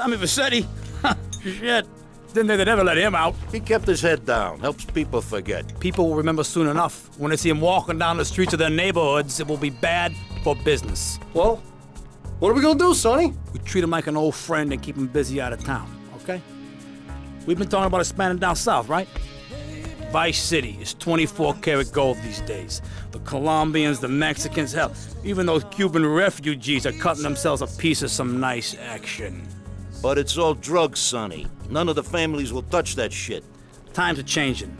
Tommy Vassetti? Shit. Didn't think they'd ever let him out. He kept his head down, helps people forget. People will remember soon enough. When they see him walking down the streets of their neighborhoods, it will be bad for business. Well, what are we gonna do, Sonny? We treat him like an old friend and keep him busy out of town, okay? We've been talking about expanding down south, right? Vice City is 24 karat gold these days. The Colombians, the Mexicans, hell, even those Cuban refugees are cutting themselves a piece of some nice action. But it's all drugs, Sonny. None of the families will touch that shit. Times are changing.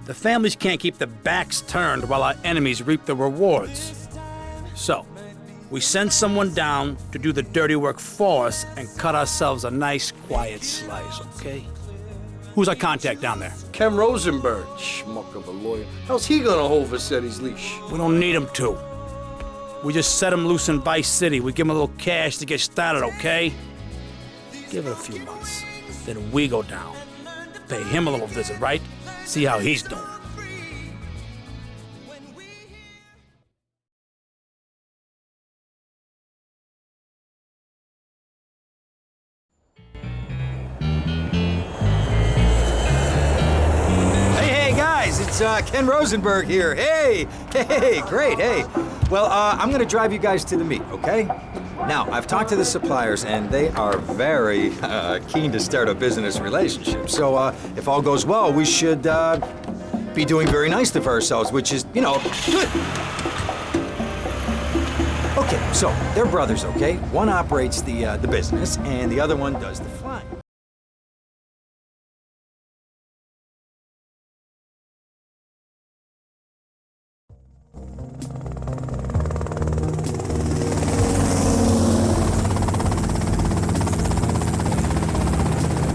The families can't keep their backs turned while our enemies reap the rewards. So, we send someone down to do the dirty work for us and cut ourselves a nice, quiet slice, okay? Who's our contact down there? Ken Rosenberg, schmuck of a lawyer. How's he gonna hold Vassetti's leash? We don't need him to. We just set him loose in Vice City. We give him a little cash to get started, okay? Give it a few months. Then we go down. Pay him a little visit, right? See how he's doing. Hey guys, it's Ken Rosenberg here. Hey, great, hey. Well, I'm gonna drive you guys to the meet, okay? Now, I've talked to the suppliers, and they are very keen to start a business relationship. So, if all goes well, we should be doing very nicely for ourselves, which is, you know, good. Okay, so they're brothers, okay? One operates the business, and the other one does the flying.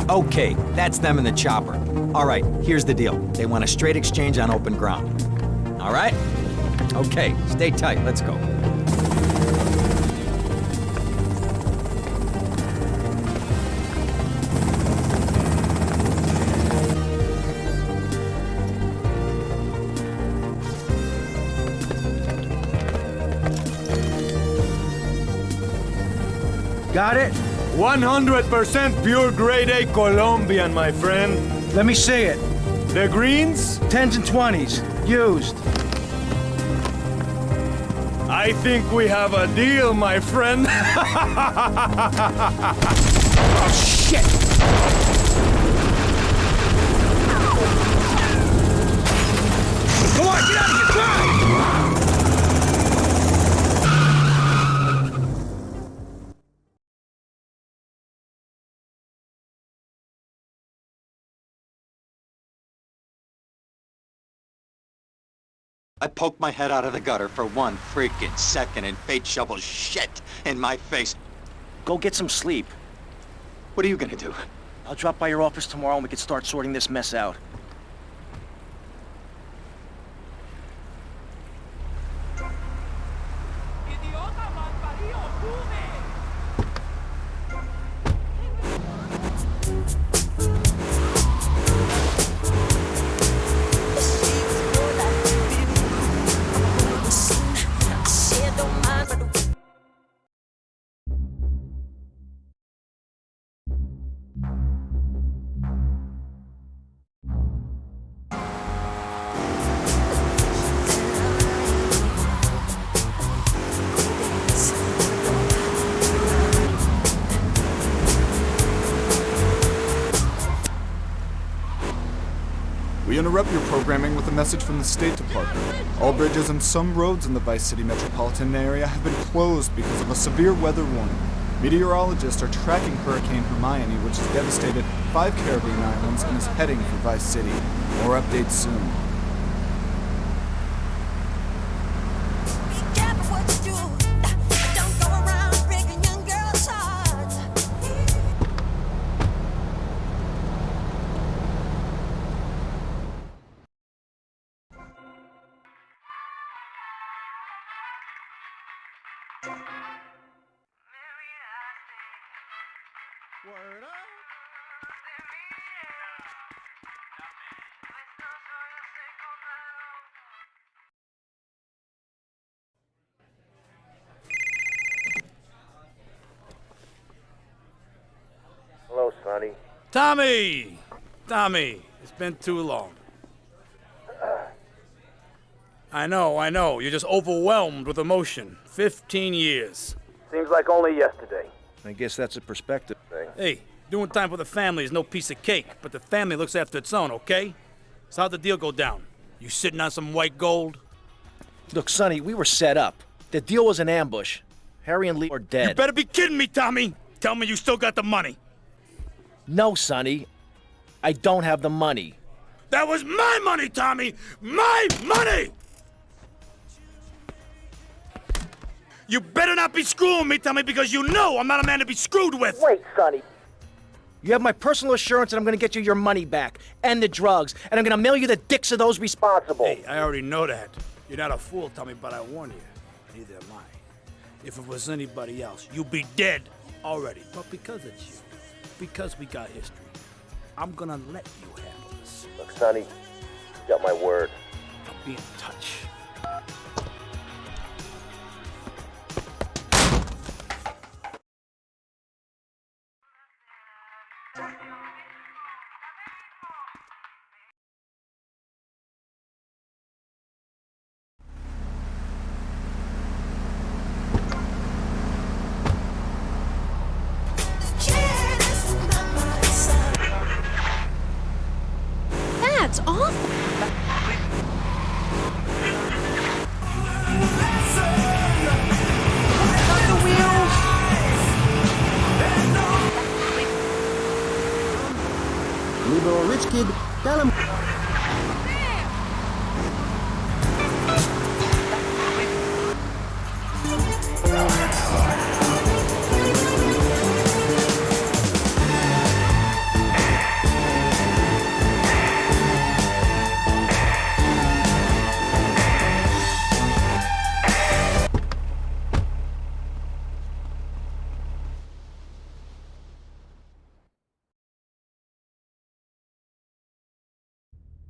Okay, that's them in the chopper. All right, here's the deal. They want a straight exchange on open ground. All right? Okay, stay tight. Let's go. Got it? 100% pure grade A Colombian, my friend. Let me see it. The greens? 10s and 20s. Used. I think we have a deal, my friend. Oh, shit! Come on, get out of here! Drive! I poked my head out of the gutter for 1 freaking second and fate shovels shit in my face. Go get some sleep. What are you gonna do? I'll drop by your office tomorrow and we can start sorting this mess out. We interrupt your programming with a message from the State Department. All bridges and some roads in the Vice City metropolitan area have been closed because of a severe weather warning. Meteorologists are tracking Hurricane Hermione, which has devastated 5 Caribbean islands and is heading for Vice City. More updates soon. Tommy! Tommy, it's been too long. I know. You're just overwhelmed with emotion. 15 years. Seems like only yesterday. I guess that's a perspective thing. Hey, doing time for the family is no piece of cake, but the family looks after its own, okay? So how'd the deal go down? You sitting on some white gold? Look, Sonny, we were set up. The deal was an ambush. Harry and Lee are dead. You better be kidding me, Tommy! Tell me you still got the money. No, Sonny. I don't have the money. That was my money, Tommy! My money! You better not be screwing me, Tommy, because you know I'm not a man to be screwed with! Wait, Sonny. You have my personal assurance that I'm gonna get you your money back, and the drugs, and I'm gonna mail you the dicks of those responsible. Hey, I already know that. You're not a fool, Tommy, but I warn you. Neither am I. If it was anybody else, you'd be dead already. But because it's you, because we got history, I'm gonna let you handle this. Look, Sonny, you got my word. I'll be in touch. That's awful. Little rich kid, tell him.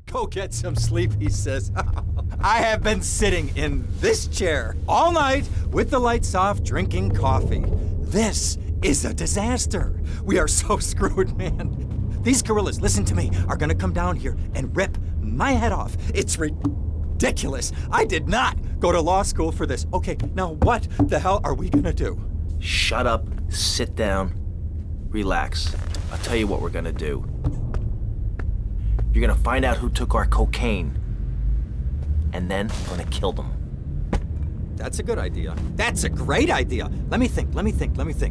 Go get some sleep, he says. I have been sitting in this chair all night with the lights off, drinking coffee. This is a disaster. We are so screwed, man. These gorillas, listen to me, are gonna come down here and rip my head off. It's ridiculous. I did not go to law school for this. Okay, now what the hell are we gonna do? Shut up, sit down, relax. I'll tell you what we're gonna do. You're gonna find out who took our cocaine, and then we're gonna kill them. That's a good idea. That's a great idea. Let me think.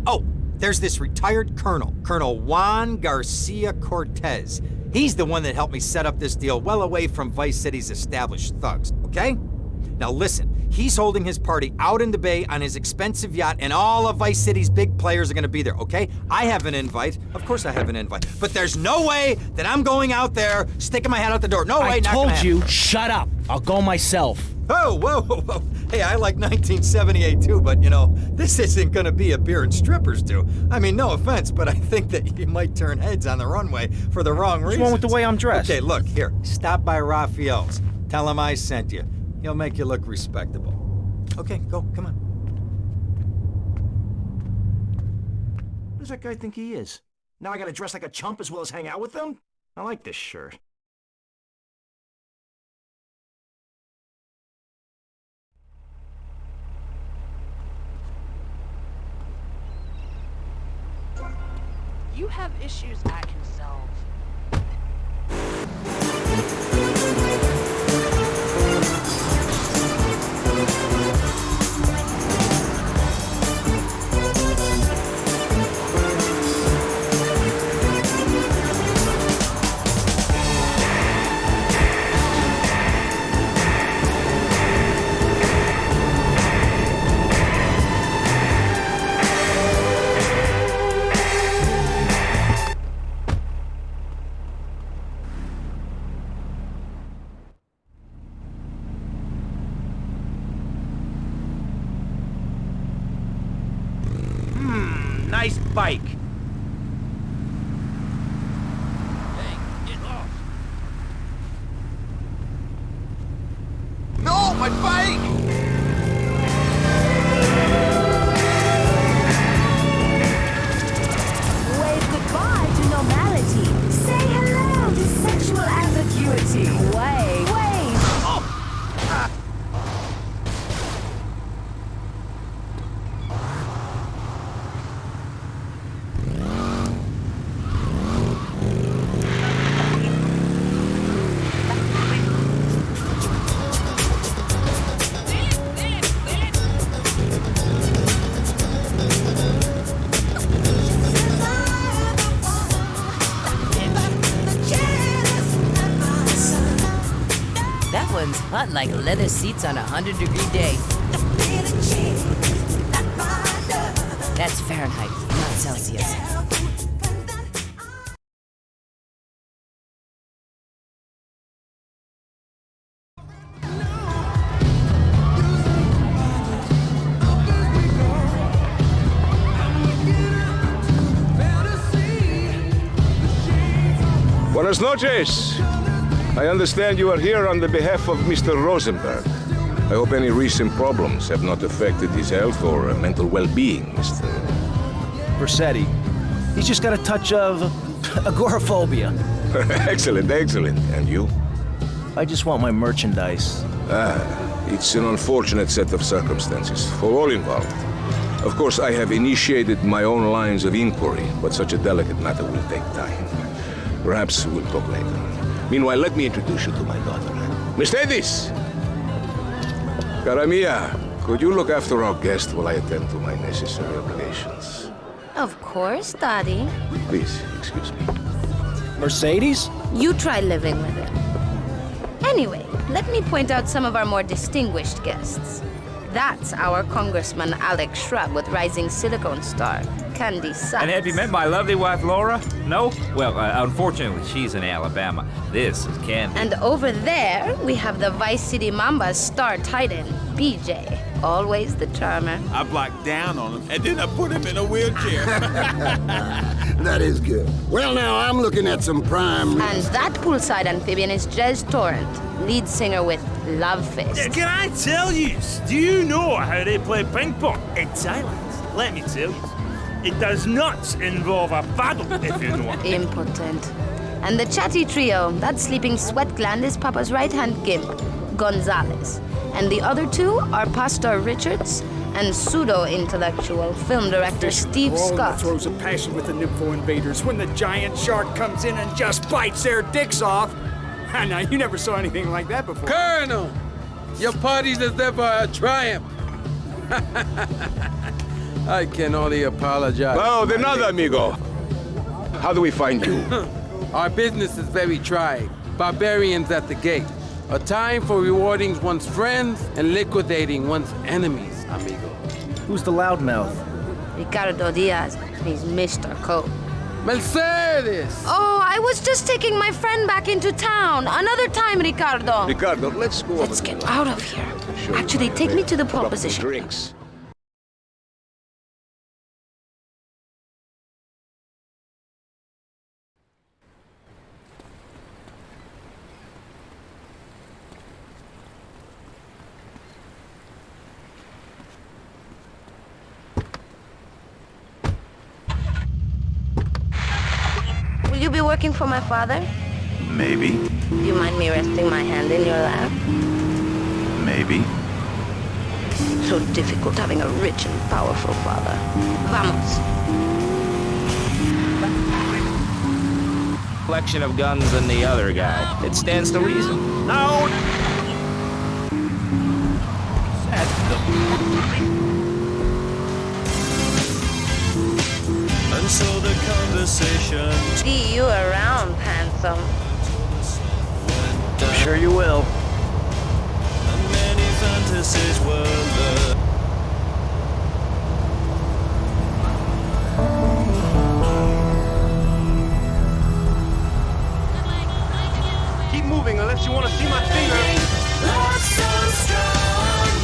Oh, there's this retired colonel, Colonel Juan Garcia Cortez. He's the one that helped me set up this deal well away from Vice City's established thugs, okay? Now listen, he's holding his party out in the bay on his expensive yacht, and all of Vice City's big players are gonna be there, okay? I have an invite. Of course I have an invite. But there's no way that I'm going out there, sticking my head out the door. No way, I not gonna told you, happen. shut up. I'll go myself. Oh, whoa. Hey, I like 1978 too, but you know, this isn't gonna be a beer and strippers do. I mean, no offense, but I think that you might turn heads on the runway for the wrong reasons. What's wrong with the way I'm dressed? Okay, look, here, stop by Raphael's. Tell him I sent you. He'll make you look respectable. Okay, go, come on. Who does that guy think he is? Now I gotta dress like a chump as well as hang out with them? I like this shirt. You have issues I can solve. Nice bike. Hey, get off! No, my bike! Wave goodbye to normality. hot like leather seats on a 100-degree day. That's Fahrenheit, not Celsius. Buenas noches. I understand you are here on the behalf of Mr. Rosenberg. I hope any recent problems have not affected his health or mental well-being, Mr. Versetti. He's just got a touch of agoraphobia. Excellent, excellent. And you? I just want my merchandise. It's an unfortunate set of circumstances for all involved. Of course, I have initiated my own lines of inquiry, but such a delicate matter will take time. Perhaps we'll talk later. Meanwhile, let me introduce you to my daughter. Mercedes! Cara mia, could you look after our guest while I attend to my necessary obligations? Of course, Daddy. Please, excuse me. Mercedes? You try living with him. Anyway, let me point out some of our more distinguished guests. That's our Congressman Alex Shrub with Rising Silicon Star, Candy Sykes. And have you met my lovely wife, Laura? No? Well, unfortunately, she's in Alabama. This is Candy. And over there, we have the Vice City Mamba's star titan, BJ. Always the charmer. I blocked down on him, and then I put him in a wheelchair. That is good. Well, now, I'm looking at some prime... And that poolside amphibian is Jez Torrent, lead singer with Love Fist. Yeah, can I tell you? Do you know how they play ping pong in Thailand? Let me tell you. It does not involve a paddle, if you know what I mean. Impotent. And the chatty trio, that sleeping sweat gland is Papa's right-hand gimp, Gonzalez. And the other two are Pastor Richards and pseudo-intellectual film director Steve Scott. Throws a passion with the Nympho invaders when the giant shark comes in and just bites their dicks off. Now, you never saw anything like that before. Colonel, your party deserve a triumph. I can only apologize. Oh, de nada, amigo. How do we find you? Our business is very trying. Barbarians at the gate. A time for rewarding one's friends and liquidating one's enemies, amigo. Who's the loudmouth? Ricardo Diaz. He's Mr. Cope. Mercedes! Oh, I was just taking my friend back into town. Another time, Ricardo. Ricardo, let's go. Let's get out of here. Actually, take me to the pole position. Drinks. Will you be working for my father? Maybe. Do you mind me resting my hand in your lap? Maybe. So difficult having a rich and powerful father. Vamos. Collection of guns than the other guy. It stands to reason. No! And so the conversation. See you around, handsome. I'm sure you will. And many fantasies were learned. Keep moving unless you want to see my face.